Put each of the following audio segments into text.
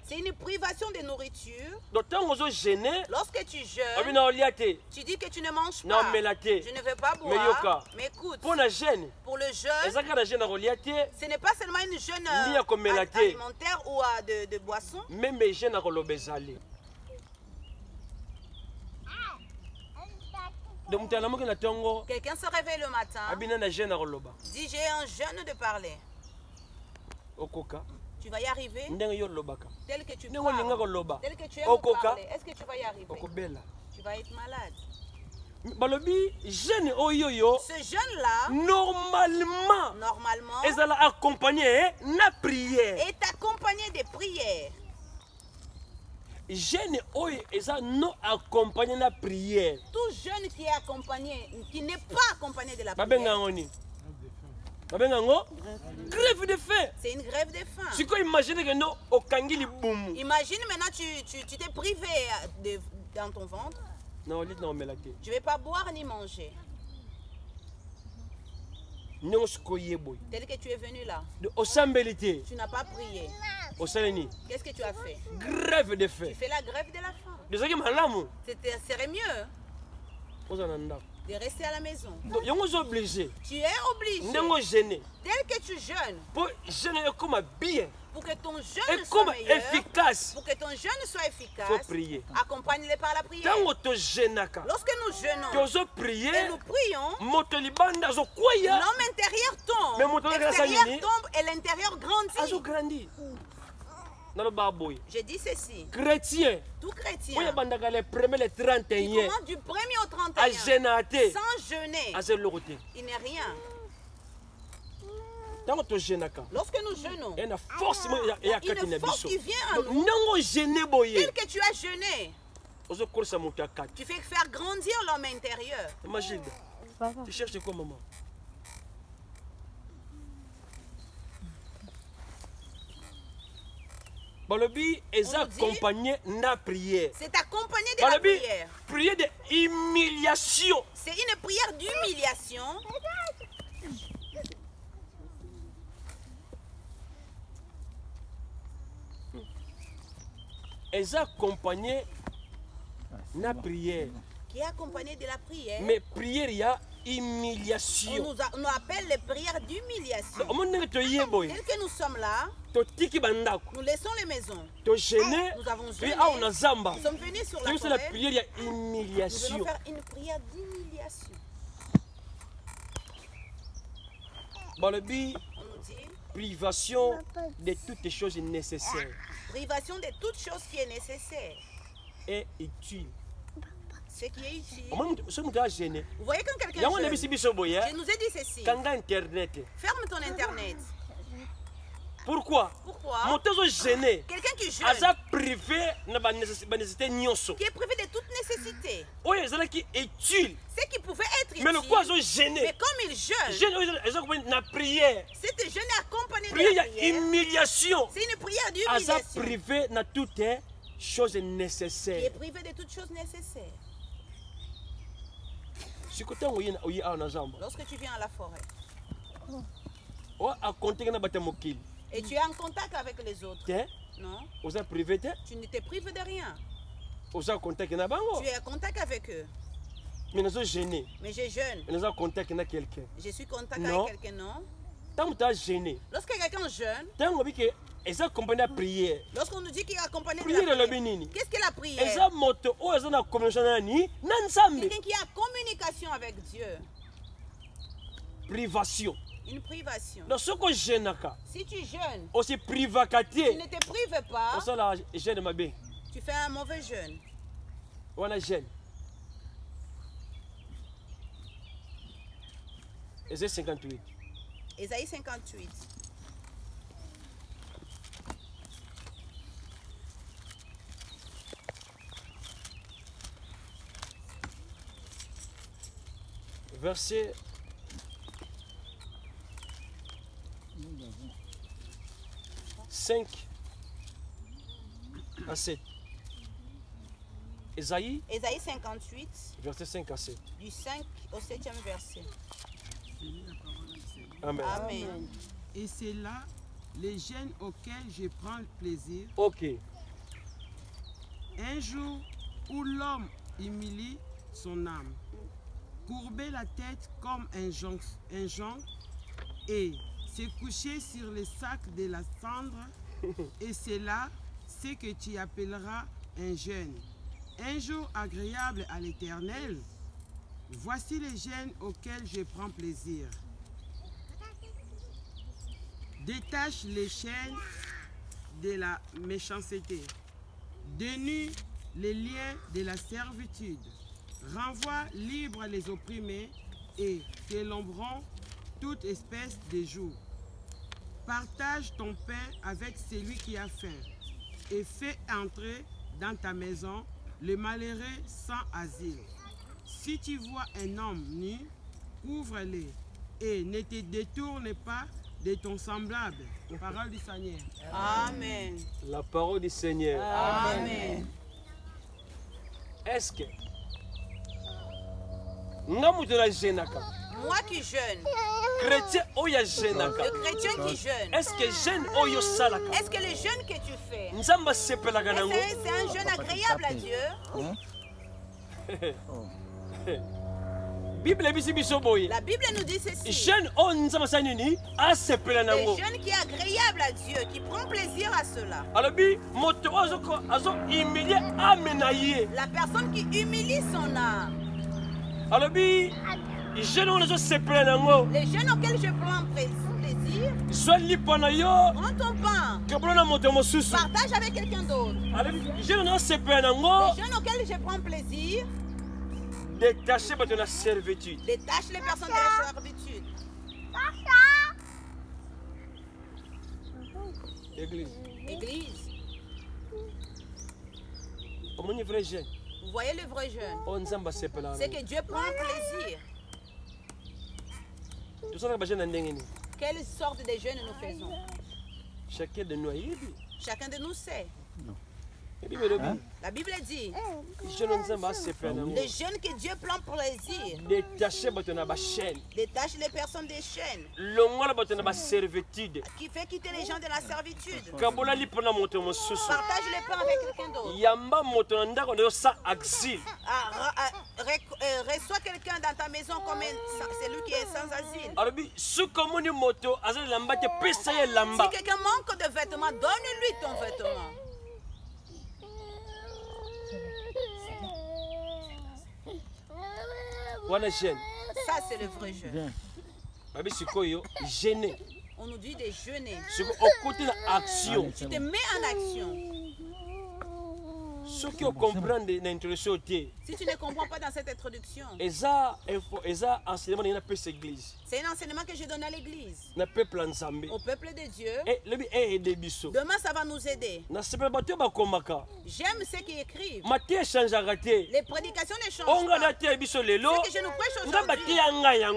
C'est une privation de nourriture. Lorsque tu jeûnes, tu dis que tu ne manges pas. je ne veux pas boire. Mais écoute, pour le jeûne, ce n'est pas seulement une jeûne alimentaire ou de boisson. Quelqu'un se réveille le matin, dit j'ai un jeûne de parler. Tu vas y arriver tel que tu parles, tel que tu aimes parler. Est-ce que tu vas y arriver? Tu vas être malade. Ce jeûne-là, normalement, est accompagné de prières. Jeûne non accompagné de prière. Tout jeûne qui est accompagné, qui n'est pas accompagné de la prière. Grève de faim. C'est une grève de faim. Tu peux imaginer que non, au Kangili boum. Imagine maintenant tu t'es privé dans ton ventre. Non, tu ne vais pas boire ni manger. Tel que tu es venu là. Tu n'as pas prié. Qu'est-ce que tu as fait? Grève de faim. Tu fais la grève de la faim. Serait mieux de rester à la maison. Tu es obligé. Tel que tu jeûnes. Pour que ton jeûne soit meilleur, efficace. Pour que ton jeûne soit efficace, faut prier. Accompagne-le par la prière. Lorsque nous jeûnons et nous prions, l'homme intérieur tombe, l'extérieur tombe et l'intérieur grandit. Je dis ceci. Chrétien. Tout chrétien. Les premiers, les 31. Qui commence du 1er au 31. Sans jeûner. Il n'est rien. Lorsque nous jeûnons, il y a une force qui vient à nous. Tel que tu as jeûné, tu fais faire grandir l'homme intérieur. Imagine. Tu cherches quoi, maman? C'est accompagné de la prière. C'est accompagné de la prière. Prière d'humiliation. C'est une prière d'humiliation. C'est accompagné de la prière. Qui est accompagné de la prière. Mais prière, il y a humiliation. On nous appelle les prières d'humiliation. Tel que nous sommes là, nous laissons les maisons. Nous avons jeûné. Nous sommes venus sur la forêt. La prière, il y a humiliation. Nous allons faire une prière d'humiliation. On nous dit privation de toutes les choses nécessaires. Privation de toute chose qui est nécessaire. Et utile. Ce qui est utile. Vous voyez quand quelqu'un jeûne, je nous ai dit ceci. Ferme ton internet. Pourquoi? Quelqu'un qui jeûne, qui est privé de toute nécessité. Ce qui pouvait être utile, mais comme il jeûne, cette jeûne est accompagnée de la prière. C'est une prière d'humiliation. Privé de toutes choses nécessaires. Qui est privé de toutes choses nécessaires. Lorsque tu viens à la forêt, et tu es en contact avec les autres, non? Tu ne te prives de rien. Tu es en contact avec eux. Mais je jeûne. Je suis en contact avec quelqu'un, non? Lorsque quelqu'un jeûne, lorsqu'on nous dit qu'il est accompagné de prière, la prière, qu'est-ce que la prière? Quelqu'un qui a communication avec Dieu. Privation. Une privation. Si tu jeûnes, tu ne te prives pas, tu fais un mauvais jeûne. On a jeûne. Ésaïe 58. Ésaïe 58. Verset 5 à 7. Ésaïe 58, verset 5 à 7. Du 5 au 7e verset. Amen. Amen. Et c'est là les jeûnes auxquels je prends plaisir. Ok. Un jour où l'homme humilie son âme, courber la tête comme un jonc et se coucher sur les sacs de la cendre, et c'est là ce que tu appelleras un jeûne, un jour agréable à l'Éternel. Voici les jeûnes auxquels je prends plaisir. Détache les chaînes de la méchanceté, dénue les liens de la servitude, renvoie libre les opprimés et que l'ombrant toute espèce de joug. Partage ton pain avec celui qui a faim et fais entrer dans ta maison le malheureux sans asile. Si tu vois un homme nu, couvre-le et ne te détourne pas de ton semblable. Parole du Seigneur. Amen. La parole du Seigneur. Amen. Est-ce que moi qui jeûne, chrétien le chrétien qui jeûne, est-ce que le jeûne que tu fais, c'est un jeûne agréable à Dieu? La Bible nous dit ceci. Jeûne qui est agréable à Dieu, qui prend plaisir à cela. La personne qui humilie son âme. Les jeunes auxquels je prends plaisir, prends ton pain, partage avec quelqu'un d'autre. Les jeunes auxquels je prends plaisir, détache de la servitude. Détache les personnes de la servitude. Église. Vous voyez le vrai jeûne? C'est que Dieu prend plaisir. Quelle sorte de jeûne nous faisons? Chacun de nous sait. La Bible dit les jeunes que Dieu prend plaisir. Détache les personnes des chaînes. Qui fait quitter les gens de la servitude. Partage les pains avec quelqu'un d'autre. Reçois quelqu'un dans ta maison comme celui qui est sans asile. Si quelqu'un manque de vêtements, donne-lui ton vêtement. Ça, c'est le vrai jeûne. On nous dit de jeûner. Tu te mets en action. Si tu ne comprends pas dans cette introduction, c'est un enseignement que je donne à l'église, au peuple de Dieu. Demain, ça va nous aider. J'aime ceux qui écrivent. Les prédications ne changent pas. Ce que je nous prêche aujourd'hui,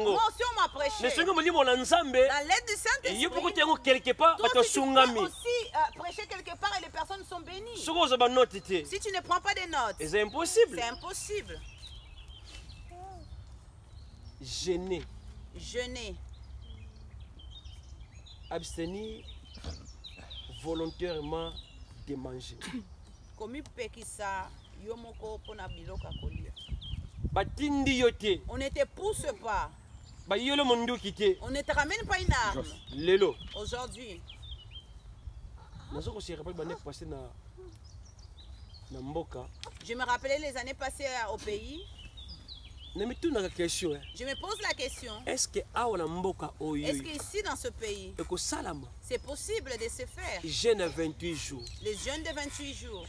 moi aussi on m'a prêché. Dans l'aide du Saint-Esprit, donc tu peux aussi prêcher quelque part et les personnes sont bénies. Si tu ne prends pas des notes, c'est impossible. C'est impossible. Jeûner. Abstenir volontairement de manger. On ne te pousse pas. On ne te ramène pas une arme. Lelo. Aujourd'hui. Je me rappelais les années passées au pays. Je me pose la question. Est-ce que ici dans ce pays, c'est possible de se faire? Les jeûnes de 28 jours.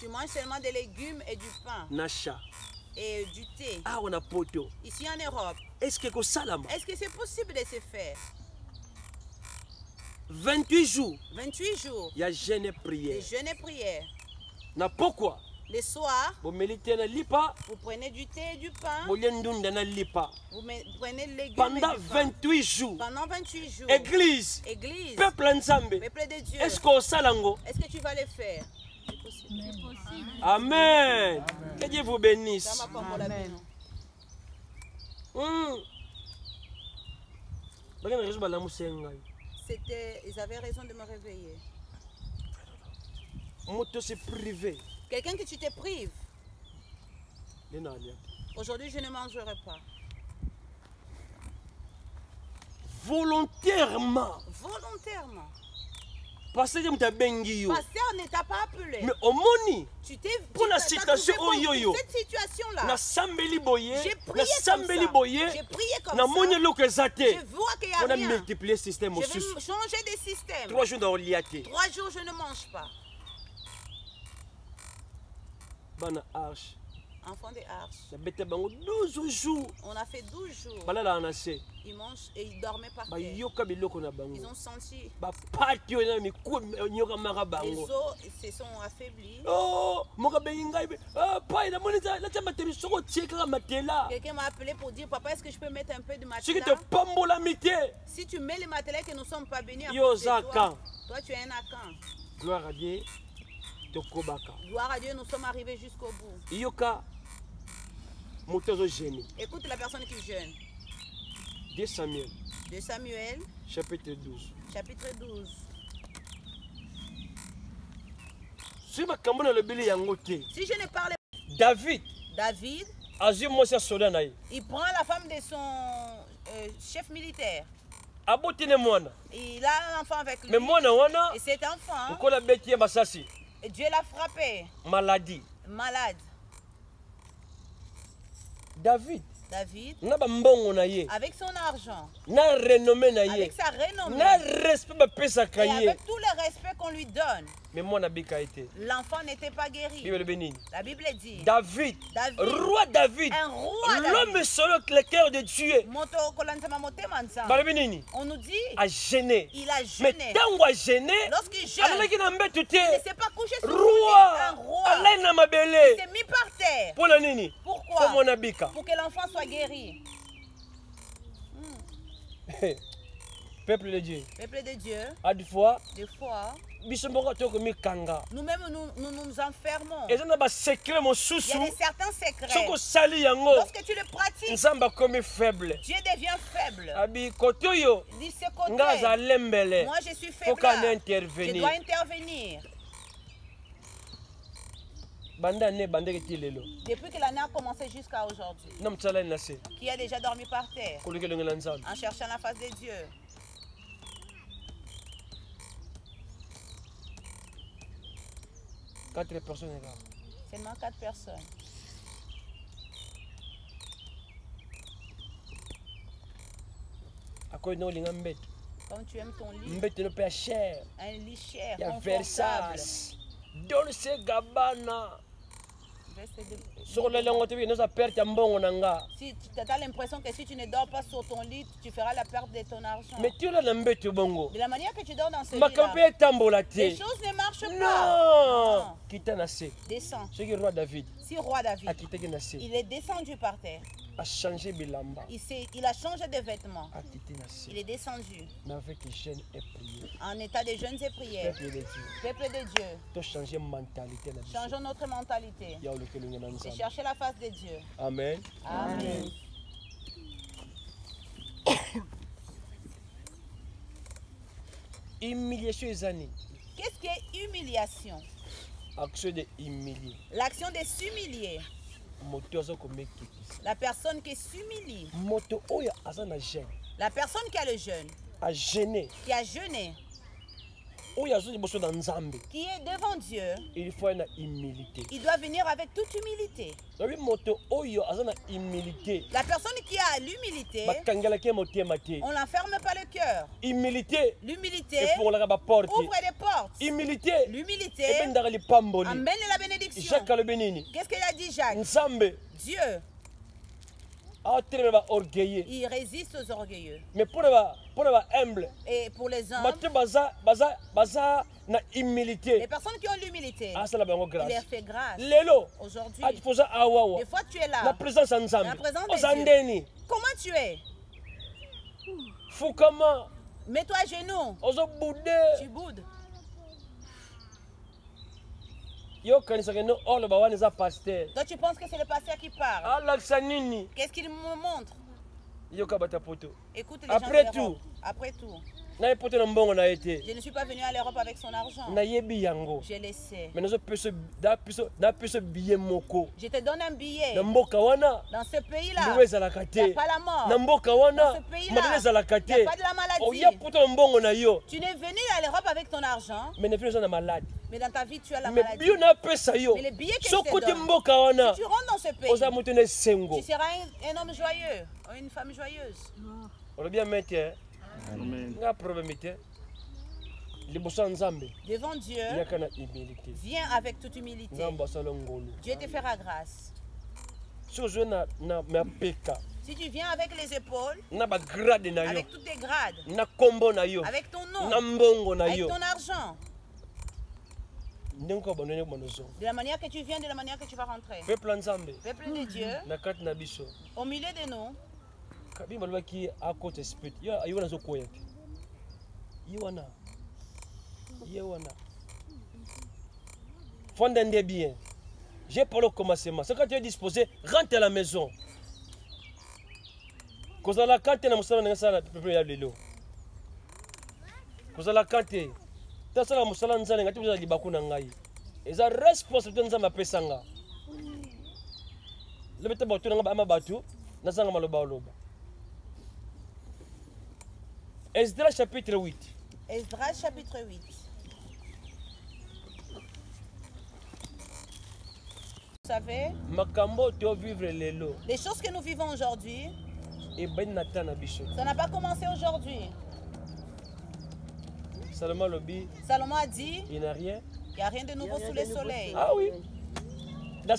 Tu manges seulement des légumes et du pain. Et du thé. Ici en Europe. Est-ce que c'est possible de se faire? 28 jours. 28 jours. Il y a jeûne et prière. Les jeûnes et prières. Pourquoi? Le soir, vous prenez du thé et du pain. Vous prenez les légumes pendant 28 jours. Pendant 28 jours. Église. Peuple de Dieu. Est-ce que tu vas le faire? C'est possible. Amen. Que Dieu vous bénisse. Amen. Ils avaient raison de me réveiller. C'est privé. Quelqu'un que tu te prives. Aujourd'hui, je ne mangerai pas. Volontairement. Pasteur ne t'a pas appelé. Mais au moni, pour la situation cette situation-là, j'ai prié comme ça. J'ai prié comme ça. Je vois qu'il y a rien. Multiplier le système. Je vais changer de système. 3 jours 3 jours, je ne mange pas. Enfant des arches. 12 jours. On a fait 12 jours. Ils mangent et ils dormaient par terre. Ils ont senti. Les os se sont affaiblis. Quelqu'un m'a appelé pour dire, papa, est-ce que je peux mettre un peu de matelas? Si tu mets le matelas que nous ne sommes pas bénis, toi tu es un Akan. Gloire à Dieu. Gloire à Dieu, nous sommes arrivés jusqu'au bout. Écoute la personne qui jeûne. 2 Samuel. 2 Samuel. Chapitre 12. Chapitre 12. Si je ne parlais pas, David, il prend la femme de son chef militaire. Il a un enfant avec lui. Et cet enfant, Dieu l'a frappé. Malade. David, avec son argent, avec sa renommée, et avec tout le respect qu'on lui donne, mais l'enfant n'était pas guéri. La Bible dit, David, roi David, l'homme selon le cœur de Dieu, on nous dit, a gêné. Il a gêné. Mais tant qu'il a gêné, lorsqu'il gêne, il ne s'est pas couché sur un roi. Il s'est mis par terre. Pourquoi? Pour que l'enfant soit guéri. Peuple de Dieu. Des fois, nous-mêmes nous nous enfermons. Il y a certains secrets. Lorsque tu le pratiques, Dieu devient faible. De ce côté, moi je suis faible. Je dois intervenir. Depuis que l'année a commencé jusqu'à aujourd'hui, qui a déjà dormi par terre en cherchant la face de Dieu. Seulement 4 personnes. Comme tu aimes ton lit, un lit cher, confortable. Dolce Gabbana. Si tu as l'impression que si tu ne dors pas sur ton lit, tu feras la perte de ton argent. Mais tu l'as de la manière que tu dors dans ce lit-là, les choses ne marchent pas. Non. Descends. Si roi David, il est descendu par terre. Il a changé de vêtements. Il est descendu. En état de jeûne et prière. Peuple de Dieu. Changeons notre mentalité. Et chercher la face de Dieu. Amen. Amen. Humiliation les années. Qu'est-ce qui est humiliation? Action de humilier. L'action de s'humilier. La personne qui s'humilie. La personne qui a le jeûne. A gêné. Qui a jeûné. qui est devant Dieu, il faut une humilité. Il doit venir avec toute humilité. La personne qui a l'humilité, on n'enferme pas le cœur. L'humilité ouvre les portes. L'humilité amène la bénédiction. Qu'est-ce qu'il a dit Jacques? Dieu, il résiste aux orgueilleux. Mais pour les humbles, et pour les hommes, les personnes qui ont l'humilité, il leur fait grâce. Aujourd'hui, des fois tu es là, la présence de Dieu. Comment tu es? Mets-toi à genoux. Tu boudes. Toi, tu penses que c'est le pasteur qui parle. Qu'est-ce qu'il me montre? Écoute les gens de l'Europe. Après tout, je ne suis pas venu à l'Europe avec son argent. Je le sais. Je te donne un billet. Dans ce pays-là, il n'y a pas la mort. Dans ce pays-là, il n'y a pas de la maladie. Tu n'es venu à l'Europe avec ton argent, mais dans ta vie, tu as la maladie. Mais les billets que je te donne, si tu rentres dans ce pays, tu seras un homme joyeux, une femme joyeuse. Devant Dieu, viens avec toute humilité. Dieu te fera grâce. Si tu viens avec les épaules, avec tous tes grades, avec ton nom, avec ton argent, de la manière que tu viens, de la manière que tu vas rentrer. Peuple de Dieu, au milieu de nous, bien. J'ai parlé au commencement. C'est quand tu es disposé, rentre à la maison. Quand tu as quand tu Esdras chapitre 8. Esdras chapitre 8. Vous savez, les choses que nous vivons aujourd'hui, ça n'a pas commencé aujourd'hui. Salomon a dit, il n'y a rien de nouveau sous le soleil. Ah oui. Il n'y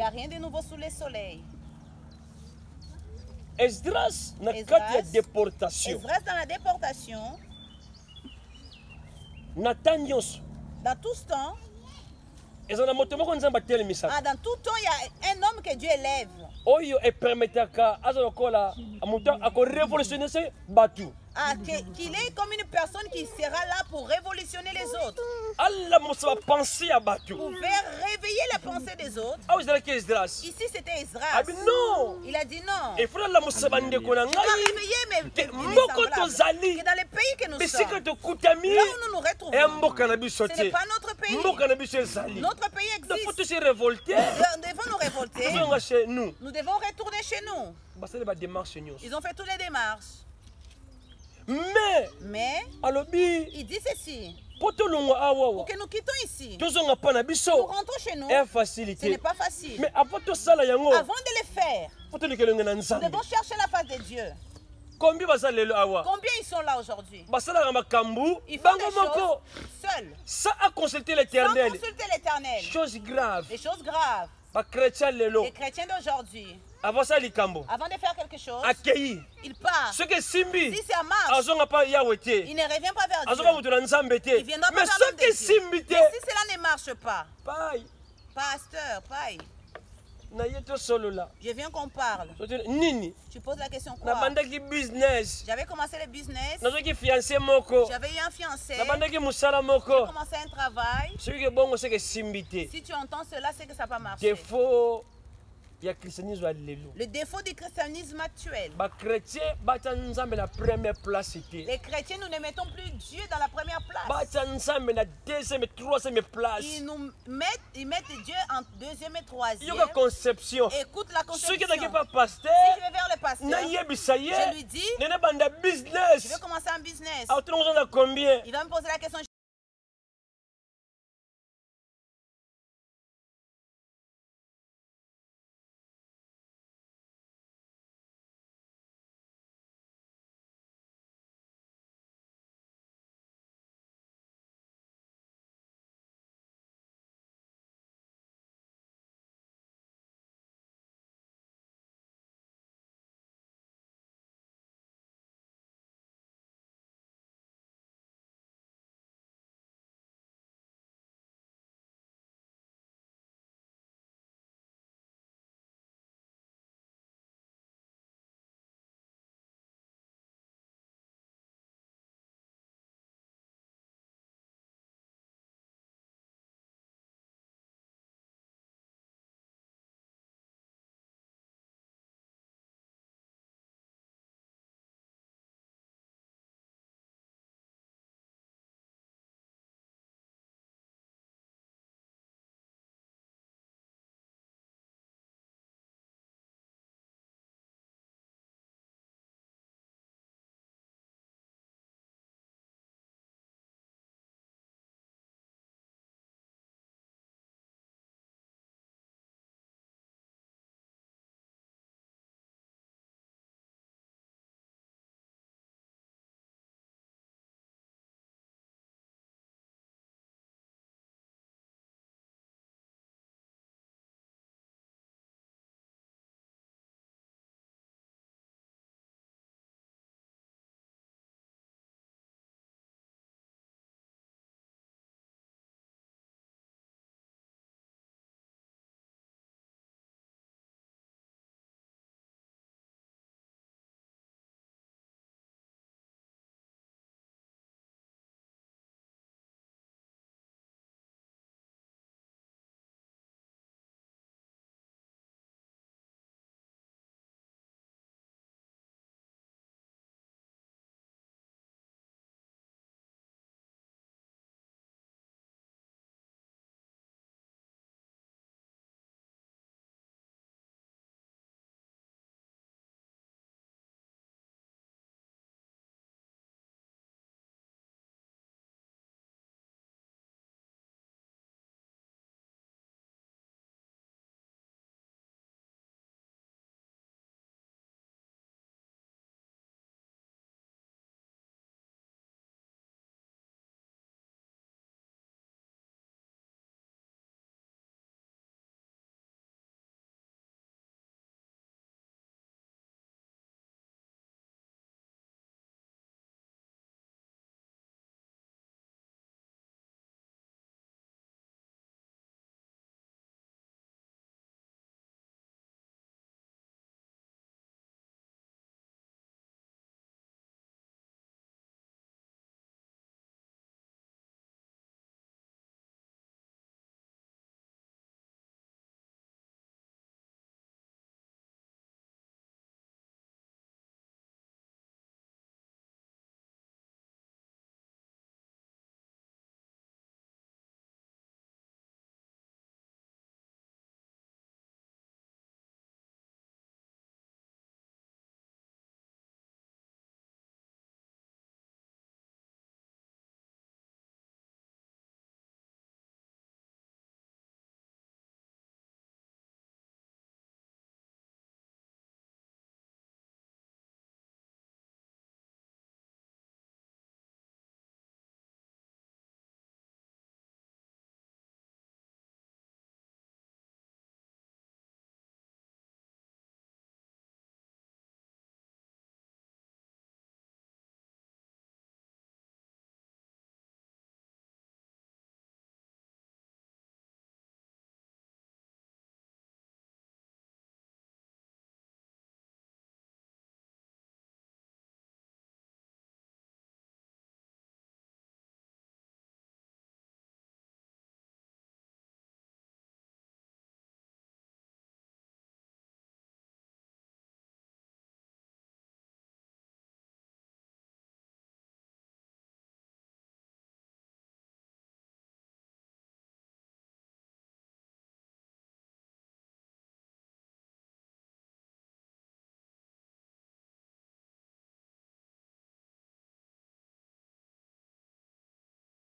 a rien de nouveau sous le soleil. Esdras dans la déportation. Dans tout ce temps, dans tout temps, il y a un homme que Dieu élève. Qu'il est comme une personne qui sera là pour révolutionner les autres. Pour faire réveiller la pensée des autres. Ici c'était Esdras. Il a dit non. Il va réveiller mes semblables. Que dans les pays que nous sommes, là où nous nous retrouvons, ce n'est pas notre pays. Notre pays existe. Nous devons nous révolter. Nous devons retourner chez nous. Ils ont fait toutes les démarches. Mais il dit ceci. Pour que nous quittons ici, pour rentrer chez nous, ce n'est pas facile. Mais avant de le faire, nous devons chercher la face de Dieu. Combien ils sont là aujourd'hui? Ils font des choses seuls, sans consulter l'Éternel. Choses graves. Les choses graves. Les chrétiens d'aujourd'hui, avant de faire quelque chose, il part. Si ça marche, il ne revient pas vers Dieu. Il ne viendra pas vers l'homme de Dieu. Mais si cela ne marche pas, pasteur, paille, je viens qu'on parle. Tu poses la question quoi? J'avais commencé le business. J'avais eu un fiancé. J'ai commencé un travail. Si tu entends cela, c'est que ça n'a pas marché. Le défaut du christianisme actuel. Les chrétiens, nous ne mettons plus Dieu dans la première place. Ils mettent Dieu en deuxième et troisième. Écoute la conception. Si je vais vers le pasteur, je lui dis, je veux commencer un business. Il va me poser la question.